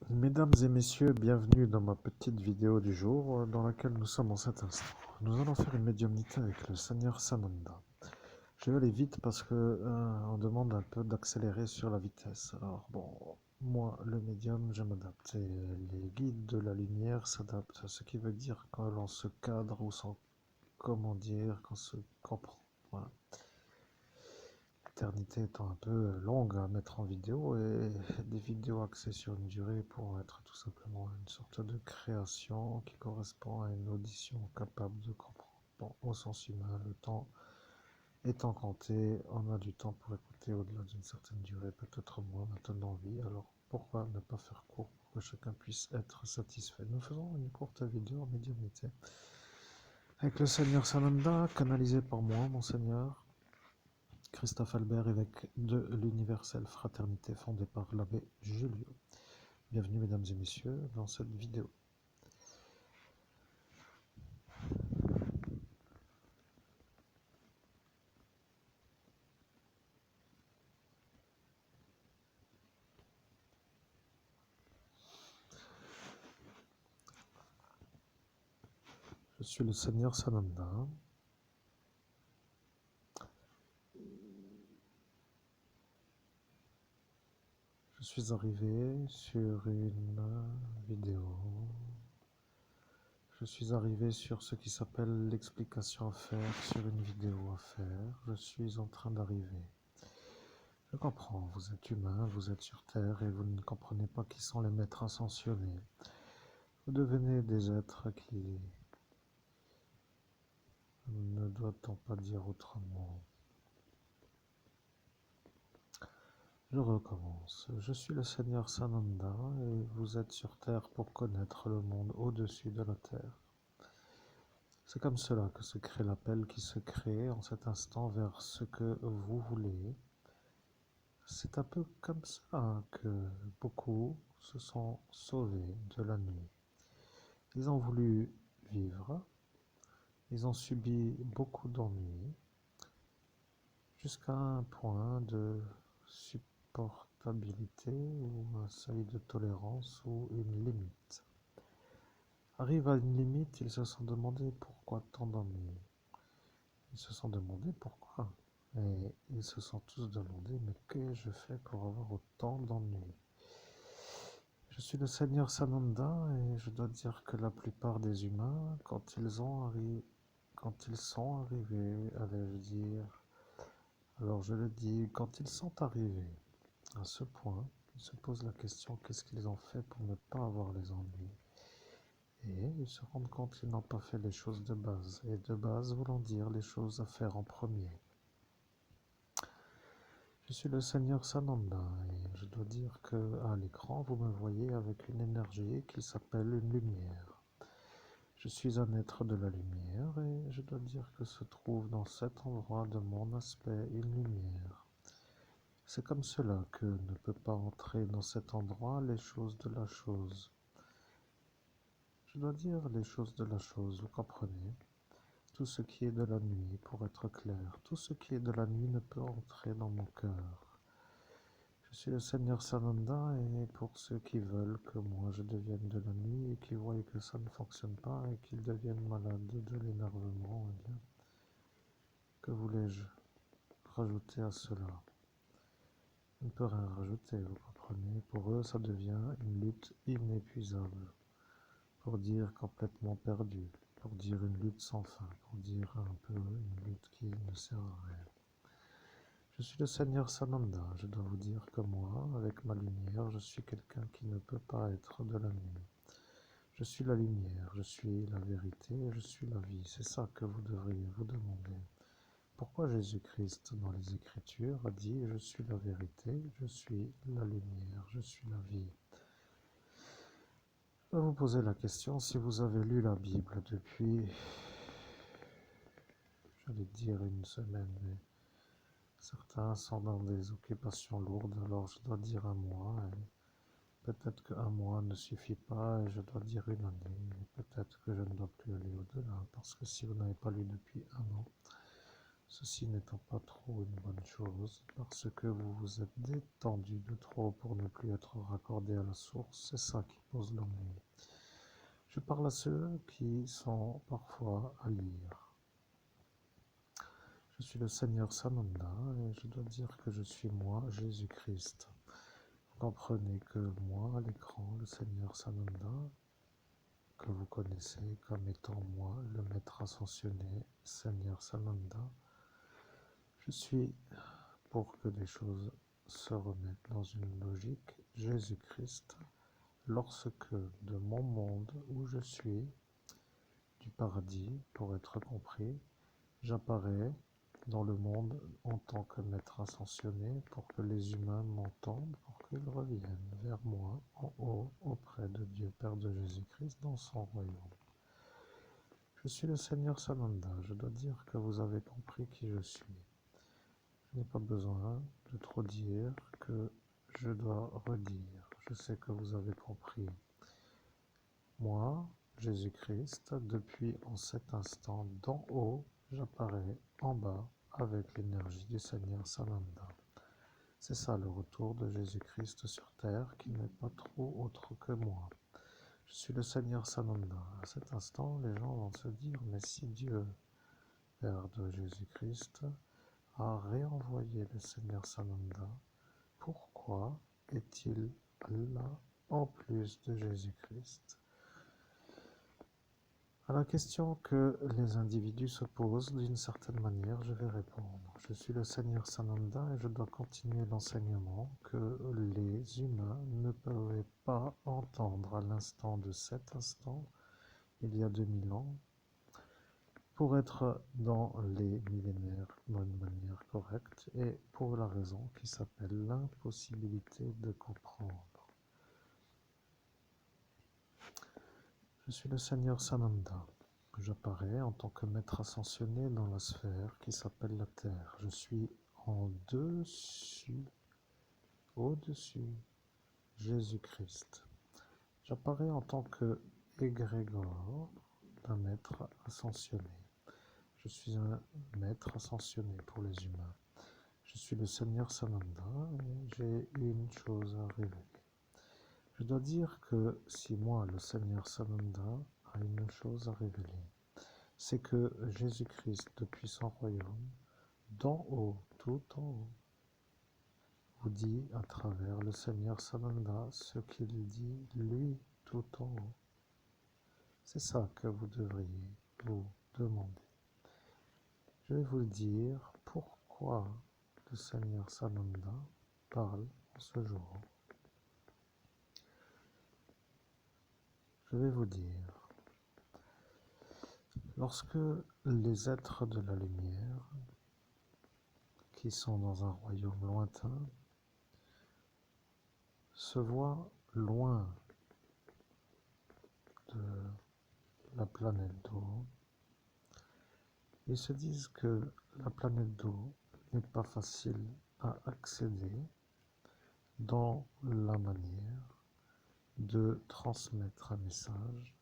Mesdames et messieurs, bienvenue dans ma petite vidéo du jour dans laquelle nous sommes en cet instant. Nous allons faire une médiumnité avec le Seigneur Sananda. Je vais aller vite parce que on demande un peu d'accélérer sur la vitesse. Alors bon, moi le médium, je m'adapte et les guides de la lumière s'adaptent. Ce qui veut dire quand l'on se cadre ou sans comment dire, qu'on se comprend. Voilà. L'éternité étant un peu longue à mettre en vidéo et des vidéos axées sur une durée pour être tout simplement une sorte de création qui correspond à une audition capable de comprendre. Bon, au sens humain, le temps étant compté, on a du temps pour écouter au-delà d'une certaine durée, peut-être moins maintenant oui, alors pourquoi ne pas faire court pour que chacun puisse être satisfait. Nous faisons une courte vidéo en médiumnité avec le Seigneur Sananda, canalisé par moi, Monseigneur Christophe Albert, évêque de l'Universelle Fraternité fondée par l'abbé Julio. Bienvenue mesdames et messieurs dans cette vidéo. Je suis le Seigneur Sananda. Je suis arrivé sur une vidéo. Je suis arrivé sur ce qui s'appelle l'explication à faire sur une vidéo à faire. Je suis en train d'arriver. Je comprends, vous êtes humain, vous êtes sur Terre et vous ne comprenez pas qui sont les maîtres ascensionnés. Vous devenez des êtres qui ne doit-on pas dire autrement. Je recommence. Je suis le Seigneur Sananda et vous êtes sur Terre pour connaître le monde au-dessus de la Terre. C'est comme cela que se crée l'appel qui se crée en cet instant vers ce que vous voulez. C'est un peu comme ça que beaucoup se sont sauvés de la nuit. Ils ont voulu vivre, ils ont subi beaucoup d'ennuis, jusqu'à un point de supportabilité ou un seuil de tolérance ou une limite. Arrive à une limite, ils se sont demandé pourquoi tant d'ennuis. Ils se sont demandé pourquoi. Et ils se sont tous demandé mais qu'ai-je fait pour avoir autant d'ennuis. Je suis le Seigneur Sananda et je dois dire que la plupart des humains, quand ils sont arrivés, allais-je dire, alors je le dis, quand ils sont arrivés à ce point, ils se posent la question qu'est-ce qu'ils ont fait pour ne pas avoir les ennuis. Et ils se rendent compte qu'ils n'ont pas fait les choses de base. Et de base voulant dire les choses à faire en premier. Je suis le Seigneur Sananda et je dois dire que à l'écran vous me voyez avec une énergie qui s'appelle une lumière. Je suis un être de la lumière et je dois dire que se trouve dans cet endroit de mon aspect une lumière. C'est comme cela que ne peut pas entrer dans cet endroit les choses de la chose. Je dois dire les choses de la chose, vous comprenez? Tout ce qui est de la nuit, pour être clair, tout ce qui est de la nuit ne peut entrer dans mon cœur. Je suis le Seigneur Sananda et pour ceux qui veulent que moi je devienne de la nuit et qui voient que ça ne fonctionne pas et qu'ils deviennent malades de l'énervement, eh bien, que voulais-je rajouter à cela? Je ne peux rien rajouter, vous comprenez? Pour eux, ça devient une lutte inépuisable, pour dire complètement perdue, pour dire une lutte sans fin, pour dire un peu une lutte qui ne sert à rien. Je suis le Seigneur Sananda, je dois vous dire que moi, avec ma lumière, je suis quelqu'un qui ne peut pas être de la nuit. Je suis la lumière, je suis la vérité, je suis la vie. C'est ça que vous devriez vous demander. Pourquoi Jésus-Christ, dans les Écritures, a dit « Je suis la vérité, je suis la lumière, je suis la vie ». Je vais vous poser la question, si vous avez lu la Bible depuis, j'allais dire une semaine, mais certains sont dans des occupations lourdes, alors je dois dire un mois. Peut-être qu'un mois ne suffit pas et je dois dire une année. Peut-être que je ne dois plus aller au-delà, parce que si vous n'avez pas lu depuis un an, Ceci n'étant pas trop une bonne chose, parce que vous vous êtes détendu de trop pour ne plus être raccordé à la source, c'est ça qui pose l'ennui. Je parle à ceux qui sont parfois à lire. Je suis le Seigneur Sananda et je dois dire que je suis moi, Jésus-Christ. Vous comprenez que moi, à l'écran, le Seigneur Sananda, que vous connaissez comme étant moi, le Maître ascensionné, Seigneur Sananda, je suis, pour que les choses se remettent dans une logique, Jésus-Christ, lorsque de mon monde où je suis, du paradis, pour être compris, j'apparais dans le monde en tant que maître ascensionné pour que les humains m'entendent, pour qu'ils reviennent vers moi en haut auprès de Dieu Père de Jésus-Christ dans son royaume. Je suis le Seigneur Sananda, je dois dire que vous avez compris qui je suis. Je n'ai pas besoin de trop dire que je dois redire. Je sais que vous avez compris. Moi, Jésus-Christ, depuis en cet instant d'en haut, j'apparais en bas avec l'énergie du Seigneur Sananda. C'est ça le retour de Jésus-Christ sur terre qui n'est pas trop autre que moi. Je suis le Seigneur Sananda. À cet instant, les gens vont se dire, mais si Dieu, Père de Jésus-Christ, a réenvoyé le Seigneur Sananda, pourquoi est-il là en plus de Jésus-Christ? À la question que les individus se posent, d'une certaine manière, je vais répondre. Je suis le Seigneur Sananda et je dois continuer l'enseignement que les humains ne pouvaient pas entendre à l'instant de cet instant, il y a 2000 ans, pour être dans les millénaires d'une manière correcte et pour la raison qui s'appelle l'impossibilité de comprendre. Je suis le Seigneur Sananda. J'apparais en tant que maître ascensionné dans la sphère qui s'appelle la Terre. Je suis en dessus, au-dessus, Jésus-Christ. J'apparais en tant que égrégore d'un maître ascensionné. Je suis un maître ascensionné pour les humains. Je suis le Seigneur Sananda et j'ai une chose à révéler. Je dois dire que si moi, le Seigneur Sananda, a une chose à révéler, c'est que Jésus-Christ, depuis son royaume, d'en haut, tout en haut, vous dit à travers le Seigneur Sananda ce qu'il dit, lui, tout en haut. C'est ça que vous devriez vous demander. Je vais vous le dire pourquoi le Seigneur Sananda parle en ce jour. Je vais vous dire, lorsque les êtres de la lumière, qui sont dans un royaume lointain, se voient loin de la planète d'eau, ils se disent que la planète d'eau n'est pas facile à accéder dans la manière de transmettre un message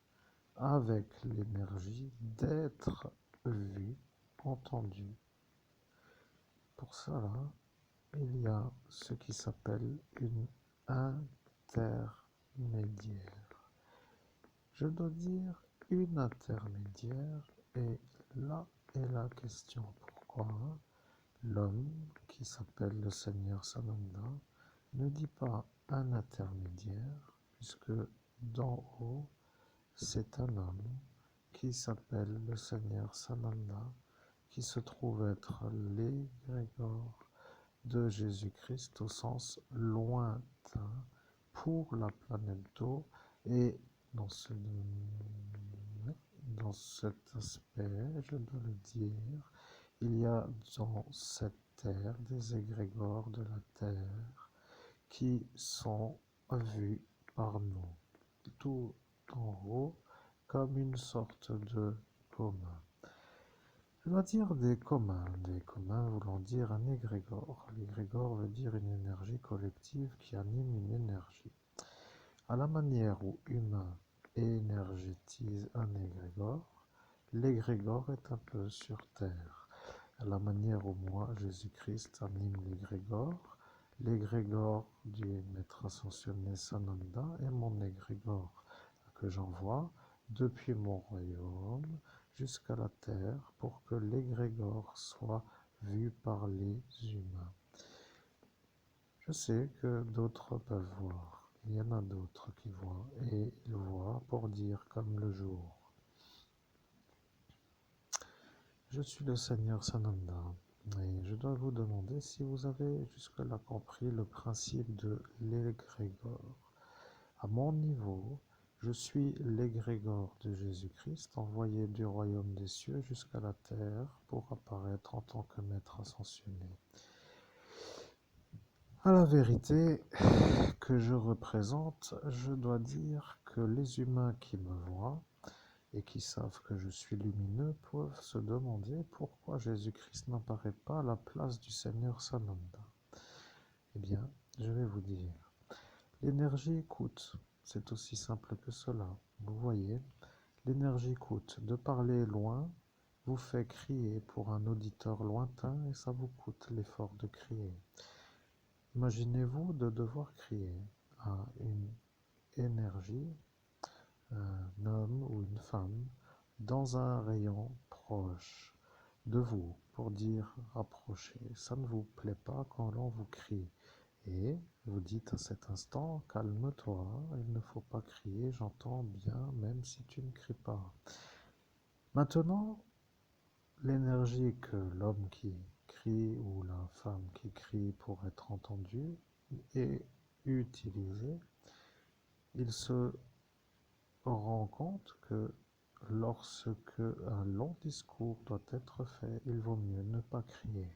avec l'énergie d'être vu, entendu. Pour cela, il y a ce qui s'appelle une intermédiaire. Je dois dire une intermédiaire et là est la question. Pourquoi l'homme qui s'appelle le Seigneur Sananda ne dit pas un intermédiaire puisque d'en haut c'est un homme qui s'appelle le Seigneur Sananda qui se trouve être l'égrégore de Jésus-Christ au sens lointain pour la planète d'eau et dans cet aspect, je dois le dire, il y a dans cette terre des égrégores de la terre qui sont vus par nous, tout en haut, comme une sorte de commun. Je dois dire des communs voulant dire un égrégore. L'égrégore veut dire une énergie collective qui anime une énergie. À la manière où humain énergétise un égrégore, l'égrégore est un peu sur Terre. à la manière où moi, Jésus-Christ, anime l'égrégore du Maître ascensionné Sananda et mon égrégore que j'envoie depuis mon royaume jusqu'à la terre pour que l'égrégore soit vu par les humains. Je sais que d'autres peuvent voir, il y en a d'autres qui voient, et ils voient pour dire comme le jour. Je suis le Seigneur Sananda, et je dois vous demander si vous avez jusque-là compris le principe de l'égrégore. À mon niveau, je suis l'égrégore de Jésus-Christ, envoyé du royaume des cieux jusqu'à la terre pour apparaître en tant que maître ascensionné. À la vérité que je représente, je dois dire que les humains qui me voient et qui savent que je suis lumineux peuvent se demander pourquoi Jésus-Christ n'apparaît pas à la place du Seigneur Sananda. Eh bien, je vais vous dire, l'énergie coûte, c'est aussi simple que cela. Vous voyez, l'énergie coûte. De parler loin vous fait crier pour un auditeur lointain et ça vous coûte l'effort de crier. Imaginez-vous de devoir crier à une énergie, un homme ou une femme, dans un rayon proche de vous pour dire rapprochez. Ça ne vous plaît pas quand l'on vous crie. Et vous dites à cet instant, calme-toi, il ne faut pas crier, j'entends bien, même si tu ne cries pas. Maintenant, l'énergie que l'homme qui crie ou la femme qui crie pour être entendu est utilisée, il se rend compte que lorsque un long discours doit être fait, il vaut mieux ne pas crier.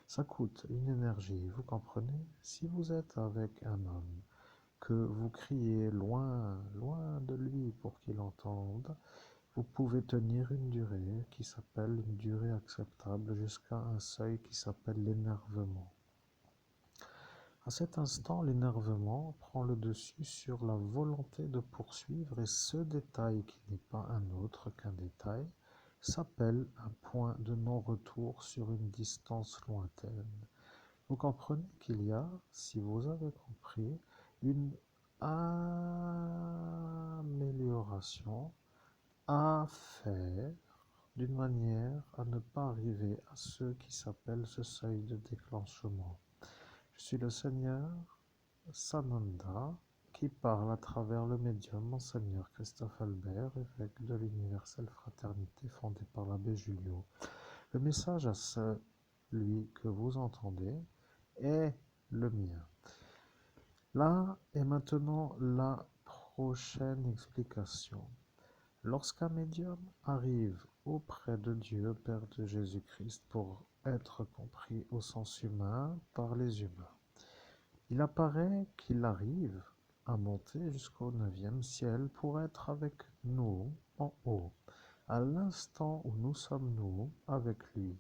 Ça coûte une énergie, vous comprenez? Si vous êtes avec un homme, que vous criez loin, loin de lui pour qu'il entende, vous pouvez tenir une durée qui s'appelle une durée acceptable jusqu'à un seuil qui s'appelle l'énervement. À cet instant, l'énervement prend le dessus sur la volonté de poursuivre et ce détail qui n'est pas un autre qu'un détail s'appelle un point de non-retour sur une distance lointaine. Vous comprenez qu'il y a, si vous avez compris, une amélioration à faire d'une manière à ne pas arriver à ce qui s'appelle ce seuil de déclenchement. Je suis le Seigneur Sananda qui parle à travers le médium Monseigneur Christophe Albert, évêque de l'Universelle Fraternité fondée par l'abbé Julio. Le message à celui que vous entendez est le mien. Là est maintenant la prochaine explication. Lorsqu'un médium arrive auprès de Dieu, Père de Jésus-Christ, pour être compris au sens humain par les humains, il apparaît qu'il arrive à monter jusqu'au 9e ciel pour être avec nous en haut, à l'instant où nous sommes nous avec lui.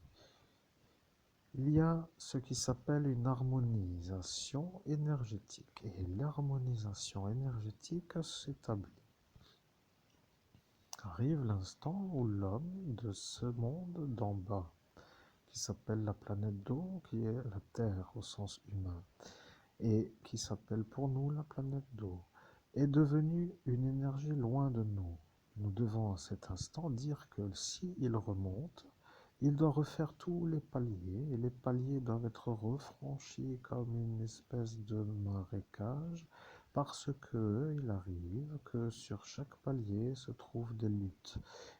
Il y a ce qui s'appelle une harmonisation énergétique, et l'harmonisation énergétique s'établit. Arrive l'instant où l'homme de ce monde d'en bas, qui s'appelle la planète d'eau, qui est la Terre au sens humain, et qui s'appelle pour nous la planète d'eau, est devenu une énergie loin de nous. Nous devons à cet instant dire que s'il remonte, il doit refaire tous les paliers, et les paliers doivent être refranchis comme une espèce de marécage, parce qu'il arrive que sur chaque palier se trouvent des luttes.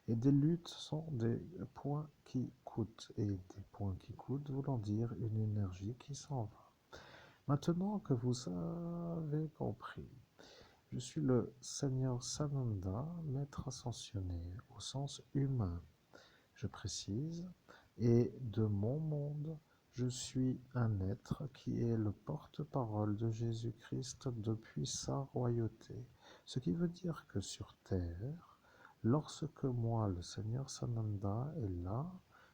Et des luttes sont des points qui coûtent, et des points qui coûtent voulant dire une énergie qui s'en va. Maintenant que vous avez compris, je suis le Seigneur Sananda, maître ascensionné au sens humain, je précise, et de mon monde, je suis un être qui est le porte-parole de Jésus-Christ depuis sa royauté. Ce qui veut dire que sur terre, lorsque moi, le Seigneur Sananda, est là,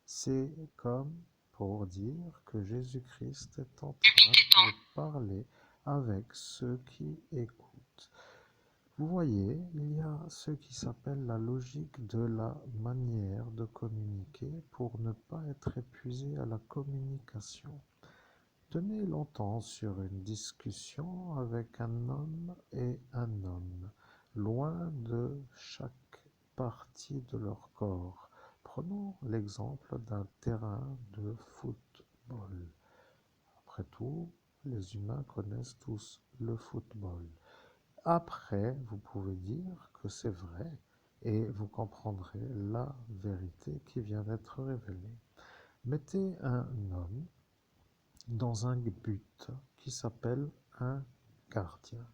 c'est comme pour dire que Jésus-Christ est en train de parler avec ceux qui écoutent. Vous voyez, il y a ce qui s'appelle la logique de la manière de communiquer pour ne pas être épuisé à la communication. Tenez longtemps sur une discussion avec un homme et un homme, loin de chaque partie de leur corps. Prenons l'exemple d'un terrain de football. Après tout, les humains connaissent tous le football. Après, vous pouvez dire que c'est vrai et vous comprendrez la vérité qui vient d'être révélée. Mettez un homme dans un but qui s'appelle un gardien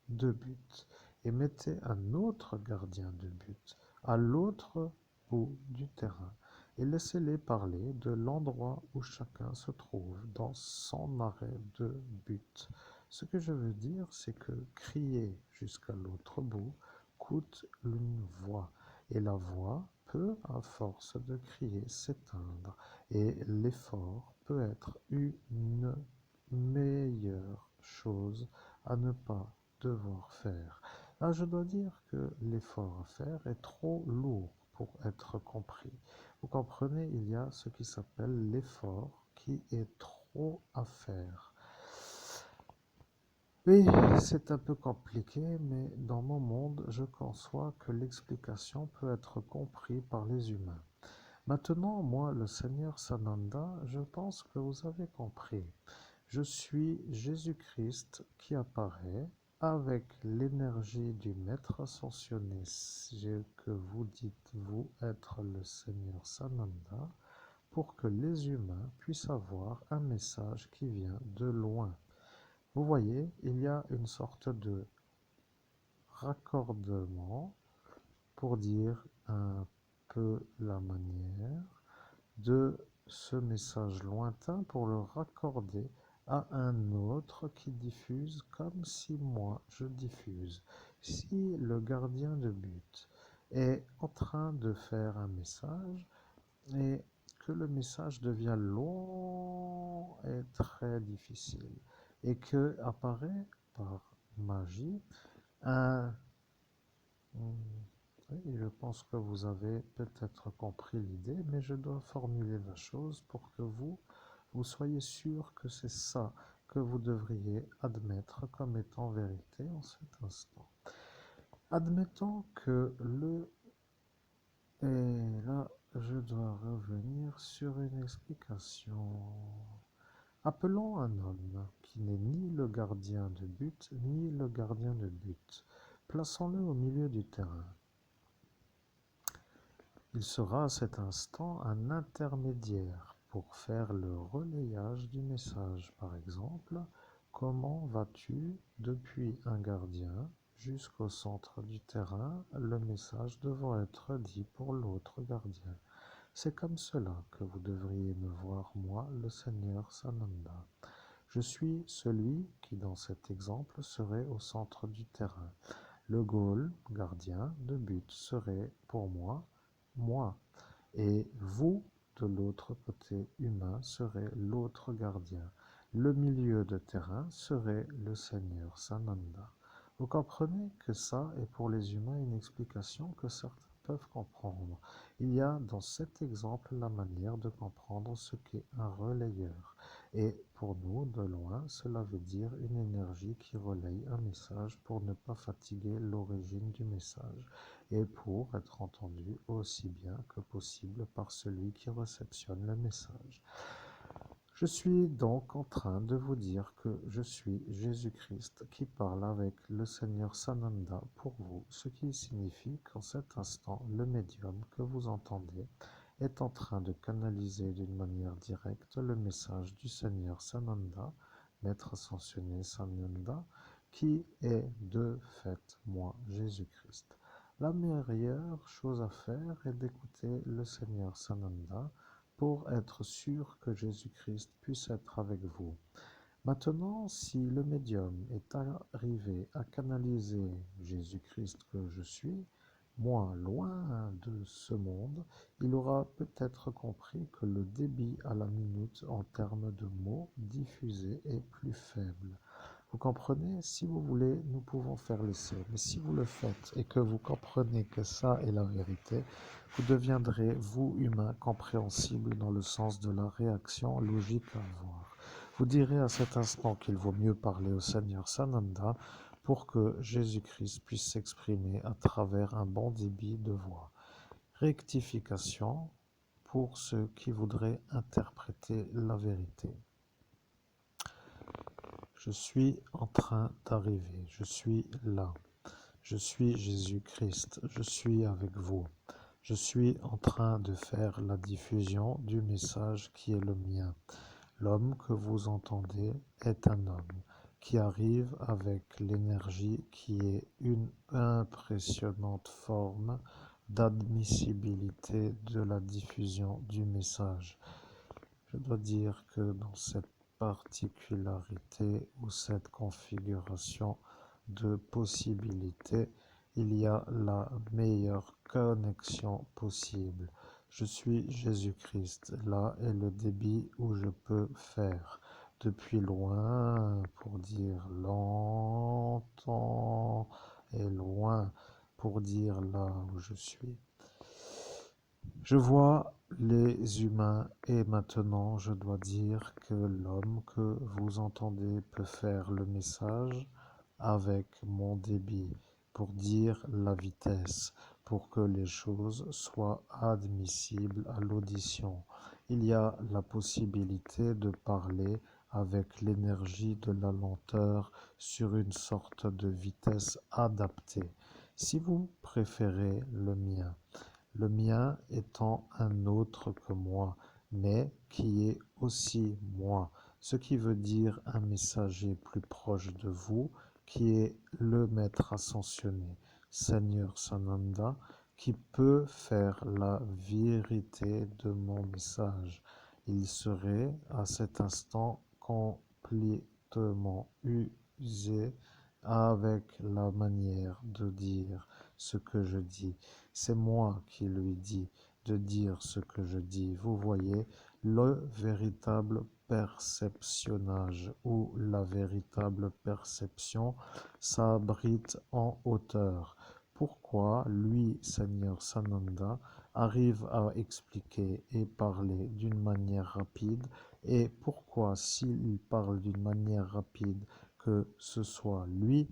de but et mettez un autre gardien de but à l'autre bout du terrain et laissez-les parler de l'endroit où chacun se trouve dans son arrêt de but. Ce que je veux dire, c'est que crier jusqu'à l'autre bout coûte une voix et la voix peut, à force de crier, s'éteindre et l'effort peut être une meilleure chose à ne pas devoir faire. Là, je dois dire que l'effort à faire est trop lourd pour être compris. Vous comprenez, il y a ce qui s'appelle l'effort qui est trop à faire. Oui, c'est un peu compliqué, mais dans mon monde, je conçois que l'explication peut être comprise par les humains. Maintenant, moi, le Seigneur Sananda, je pense que vous avez compris. Je suis Jésus-Christ qui apparaît avec l'énergie du Maître ascensionné, que vous dites vous être le Seigneur Sananda, pour que les humains puissent avoir un message qui vient de loin. Vous voyez, il y a une sorte de raccordement pour dire un peu la manière de ce message lointain pour le raccorder à un autre qui diffuse comme si moi je diffuse. Si le gardien de but est en train de faire un message et que le message devient long et très difficile et que apparaît par magie un oui, je pense que vous avez peut-être compris l'idée, mais je dois formuler la chose pour que vous soyez sûr que c'est ça que vous devriez admettre comme étant vérité en cet instant. Admettons que le... Et là, je dois revenir sur une explication. Appelons un homme qui n'est ni le gardien de but, ni le gardien de but. Plaçons-le au milieu du terrain. Il sera à cet instant un intermédiaire pour faire le relayage du message. Par exemple, comment vas-tu depuis un gardien jusqu'au centre du terrain, le message devant être dit pour l'autre gardien. C'est comme cela que vous devriez me voir, moi, le Seigneur Sananda. Je suis celui qui, dans cet exemple, serait au centre du terrain. Le goal, gardien de but, serait pour moi. Et vous, de l'autre côté humain, serez l'autre gardien. Le milieu de terrain serait le Seigneur Sananda. Vous comprenez que ça est pour les humains une explication que certains peuvent comprendre. Il y a dans cet exemple la manière de comprendre ce qu'est un relayeur. Et pour nous, de loin, cela veut dire une énergie qui relaye un message pour ne pas fatiguer l'origine du message et pour être entendu aussi bien que possible par celui qui réceptionne le message. Je suis donc en train de vous dire que je suis Jésus-Christ qui parle avec le Seigneur Sananda pour vous, ce qui signifie qu'en cet instant, le médium que vous entendez est en train de canaliser d'une manière directe le message du Seigneur Sananda, Maître ascensionné Sananda, qui est de fait moi, Jésus-Christ. La meilleure chose à faire est d'écouter le Seigneur Sananda pour être sûr que Jésus-Christ puisse être avec vous. Maintenant, si le médium est arrivé à canaliser Jésus-Christ que je suis, moi, loin de ce monde, il aura peut-être compris que le débit à la minute en termes de mots diffusés est plus faible. Vous comprenez? Si vous voulez, nous pouvons faire l'essai. Mais si vous le faites et que vous comprenez que ça est la vérité, vous deviendrez, vous, humain, compréhensible dans le sens de la réaction logique à avoir. Vous direz à cet instant qu'il vaut mieux parler au Seigneur Sananda pour que Jésus-Christ puisse s'exprimer à travers un bon débit de voix. Rectification pour ceux qui voudraient interpréter la vérité. Je suis en train d'arriver, je suis là. Je suis Jésus-Christ, je suis avec vous. Je suis en train de faire la diffusion du message qui est le mien. L'homme que vous entendez est un homme qui arrive avec l'énergie qui est une impressionnante forme d'admissibilité de la diffusion du message. Je dois dire que dans cette particularité ou cette configuration de possibilités, il y a la meilleure connexion possible. Je suis Jésus-Christ, là est le débit où je peux faire. Depuis loin, pour dire longtemps, et loin, pour dire là où je suis. Je vois les humains et maintenant je dois dire que l'homme que vous entendez peut faire le message avec mon débit pour dire la vitesse, pour que les choses soient admissibles à l'audition. Il y a la possibilité de parler avec l'énergie de la lenteur sur une sorte de vitesse adaptée. Si vous préférez le mien étant un autre que moi, mais qui est aussi moi, ce qui veut dire un messager plus proche de vous, qui est le maître ascensionné, Seigneur Sananda, qui peut faire la vérité de mon message. Il serait à cet instant complètement usé avec la manière de dire ce que je dis. C'est moi qui lui dis de dire ce que je dis. Vous voyez, le véritable perceptionnage ou la véritable perception s'abrite en hauteur. Pourquoi lui, Seigneur Sananda, arrive à expliquer et parler d'une manière rapide et pourquoi s'il parle d'une manière rapide que ce soit lui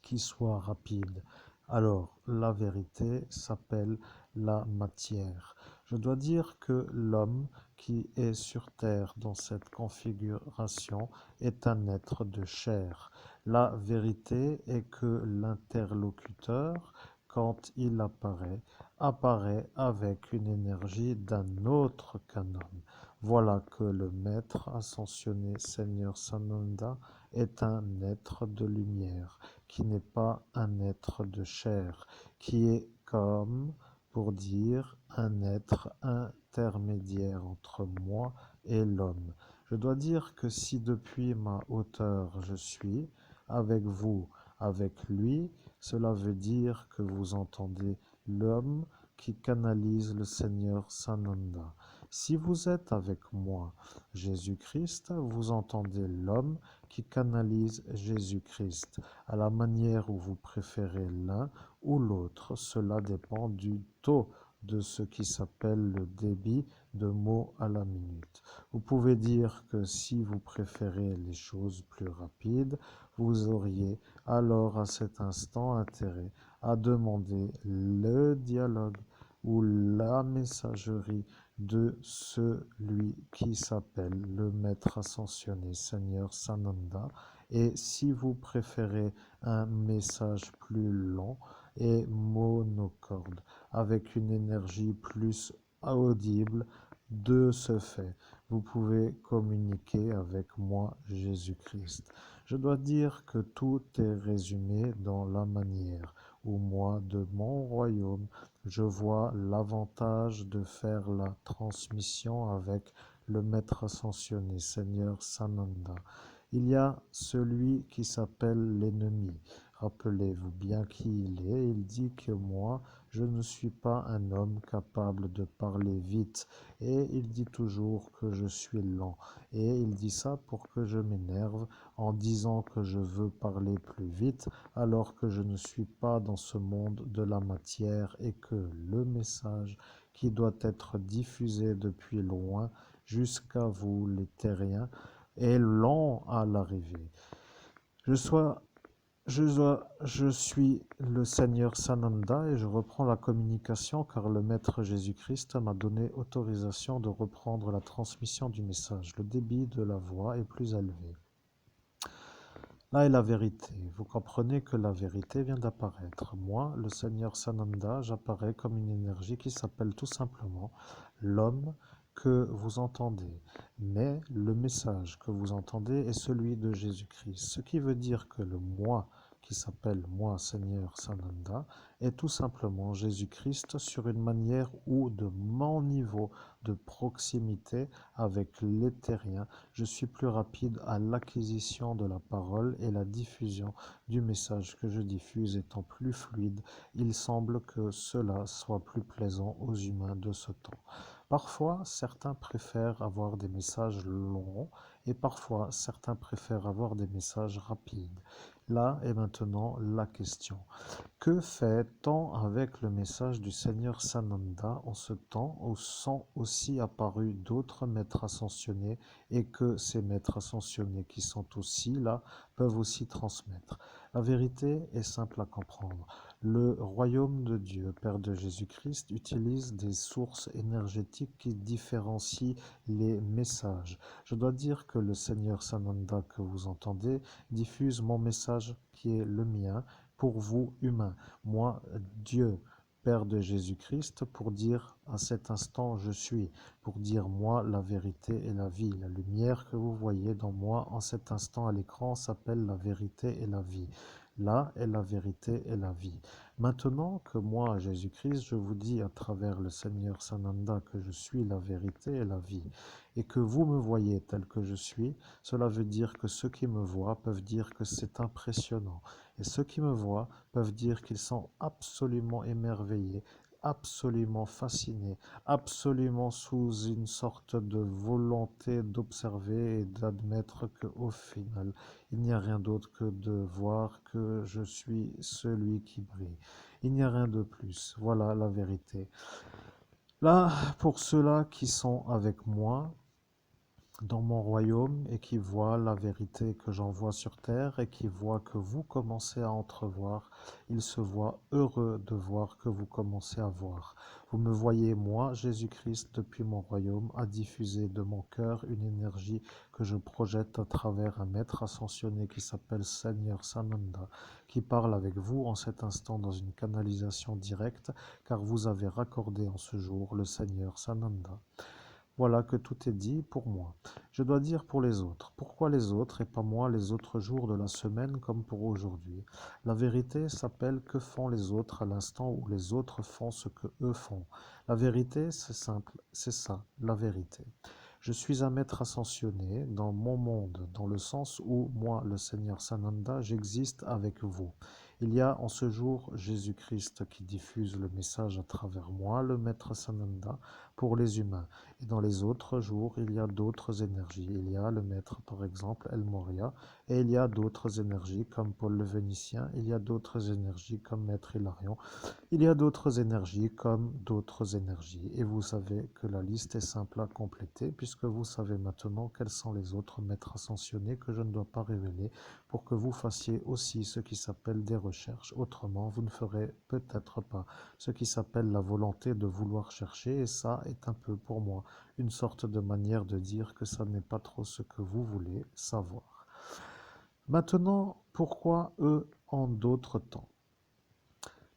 qui soit rapide. Alors, la vérité s'appelle la matière. Je dois dire que l'homme qui est sur Terre dans cette configuration est un être de chair. La vérité est que l'interlocuteur, quand il apparaît avec une énergie d'un autre qu'un homme. Voilà que le maître ascensionné Seigneur Sananda est un être de lumière, qui n'est pas un être de chair, qui est comme, pour dire, un être intermédiaire entre moi et l'homme. Je dois dire que si depuis ma hauteur je suis avec vous, avec lui, cela veut dire que vous entendez l'homme qui canalise le Seigneur Sananda. Si vous êtes avec moi, Jésus-Christ, vous entendez l'homme qui canalise Jésus-Christ. À la manière où vous préférez l'un ou l'autre, cela dépend du taux de ce qui s'appelle le débit de mots à la minute. Vous pouvez dire que si vous préférez les choses plus rapides, vous auriez alors à cet instant intérêt à demander le dialogue ou la messagerie de celui qui s'appelle le maître ascensionné Seigneur Sananda. Et si vous préférez un message plus long et monocorde, avec une énergie plus audible, de ce fait, vous pouvez communiquer avec moi, Jésus-Christ. Je dois dire que tout est résumé dans la manière où moi, de mon royaume, je vois l'avantage de faire la transmission avec le maître ascensionné, Seigneur Sananda. Il y a celui qui s'appelle l'ennemi. Rappelez-vous bien qui il est. Il dit que moi, je ne suis pas un homme capable de parler vite. Et il dit toujours que je suis lent. Et il dit ça pour que je m'énerve en disant que je veux parler plus vite, alors que je ne suis pas dans ce monde de la matière et que le message qui doit être diffusé depuis loin jusqu'à vous, les terriens, est lent à l'arrivée. Je sois je suis le Seigneur Sananda et je reprends la communication car le Maître Jésus-Christ m'a donné autorisation de reprendre la transmission du message. Le débit de la voix est plus élevé. Là est la vérité. Vous comprenez que la vérité vient d'apparaître. Moi, le Seigneur Sananda, j'apparais comme une énergie qui s'appelle tout simplement l'homme que vous entendez. Mais le message que vous entendez est celui de Jésus-Christ. Ce qui veut dire que le moi qui s'appelle moi, Seigneur Sananda, est tout simplement Jésus-Christ sur une manière où de mon niveau de proximité avec l'éthérien, je suis plus rapide à l'acquisition de la parole et la diffusion du message que je diffuse étant plus fluide, il semble que cela soit plus plaisant aux humains de ce temps. Parfois, certains préfèrent avoir des messages longs et parfois, certains préfèrent avoir des messages rapides. Là est maintenant la question. Que fait-on avec le message du Seigneur Sananda en ce temps où sont aussi apparus d'autres maîtres ascensionnés et que ces maîtres ascensionnés qui sont aussi là peuvent aussi transmettre? La vérité est simple à comprendre. Le royaume de Dieu, Père de Jésus-Christ, utilise des sources énergétiques qui différencient les messages. Je dois dire que le Seigneur Sananda que vous entendez diffuse mon message qui est le mien pour vous humains. Moi, Dieu, Père de Jésus-Christ, pour dire à cet instant je suis, pour dire moi la vérité et la vie. La lumière que vous voyez dans moi en cet instant à l'écran s'appelle la vérité et la vie. Là est la vérité et la vie. Maintenant que moi, Jésus-Christ, je vous dis à travers le Seigneur Sananda que je suis la vérité et la vie, et que vous me voyez tel que je suis, cela veut dire que ceux qui me voient peuvent dire que c'est impressionnant. Et ceux qui me voient peuvent dire qu'ils sont absolument émerveillés, absolument fascinés, absolument sous une sorte de volonté d'observer et d'admettre qu'au final, il n'y a rien d'autre que de voir que je suis celui qui brille. Il n'y a rien de plus. Voilà la vérité. Là, pour ceux-là qui sont avec moi, dans mon royaume et qui voit la vérité que j'envoie sur terre et qui voit que vous commencez à entrevoir, il se voit heureux de voir que vous commencez à voir. Vous me voyez, moi, Jésus-Christ, depuis mon royaume, à diffuser de mon cœur une énergie que je projette à travers un maître ascensionné qui s'appelle Seigneur Sananda, qui parle avec vous en cet instant dans une canalisation directe, car vous avez raccordé en ce jour le Seigneur Sananda. Voilà que tout est dit pour moi. Je dois dire pour les autres. Pourquoi les autres et pas moi les autres jours de la semaine comme pour aujourd'hui? La vérité s'appelle que font les autres à l'instant où les autres font ce que eux font. La vérité, c'est simple, c'est ça, la vérité. Je suis un maître ascensionné dans mon monde, dans le sens où moi, le Seigneur Sananda, j'existe avec vous. Il y a en ce jour Jésus-Christ qui diffuse le message à travers moi, le maître Sananda, pour les humains. Et dans les autres jours, il y a d'autres énergies. Il y a le maître, par exemple, El Moria, et il y a d'autres énergies comme Paul le Vénitien, il y a d'autres énergies comme Maître Hilarion, il y a d'autres énergies comme d'autres énergies. Et vous savez que la liste est simple à compléter, puisque vous savez maintenant quels sont les autres maîtres ascensionnés que je ne dois pas révéler, pour que vous fassiez aussi ce qui s'appelle des recherches. Autrement, vous ne ferez peut-être pas ce qui s'appelle la volonté de vouloir chercher, et ça est un peu pour moi une sorte de manière de dire que ça n'est pas trop ce que vous voulez savoir. Maintenant, pourquoi eux en d'autres temps?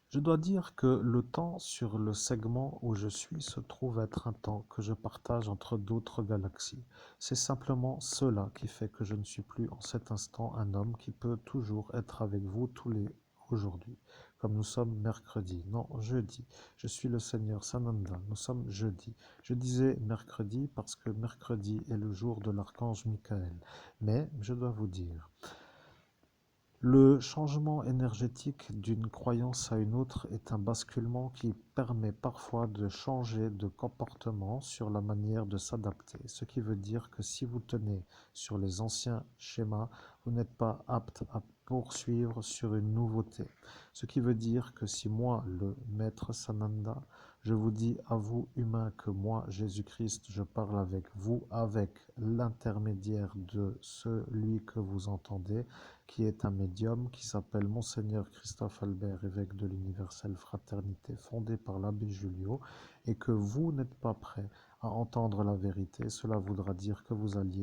Je dois dire que le temps sur le segment où je suis se trouve être un temps que je partage entre d'autres galaxies. C'est simplement cela qui fait que je ne suis plus en cet instant un homme qui peut toujours être avec vous tous les aujourd'hui. Comme nous sommes mercredi, non, jeudi. Je suis le Seigneur Sananda, nous sommes jeudi. Je disais mercredi parce que mercredi est le jour de l'archange Michael. Mais je dois vous dire Le changement énergétique d'une croyance à une autre est un basculement qui permet parfois de changer de comportement sur la manière de s'adapter, ce qui veut dire que si vous tenez sur les anciens schémas, vous n'êtes pas apte à poursuivre sur une nouveauté. Ce qui veut dire que si moi, le maître Sananda, je vous dis à vous, humains, que moi, Jésus-Christ, je parle avec vous, avec l'intermédiaire de celui que vous entendez, qui est un médium qui s'appelle Monseigneur Christophe Albert, évêque de l'Universelle Fraternité, fondé par l'abbé Julio, et que vous n'êtes pas prêt à entendre la vérité, cela voudra dire que vous alliez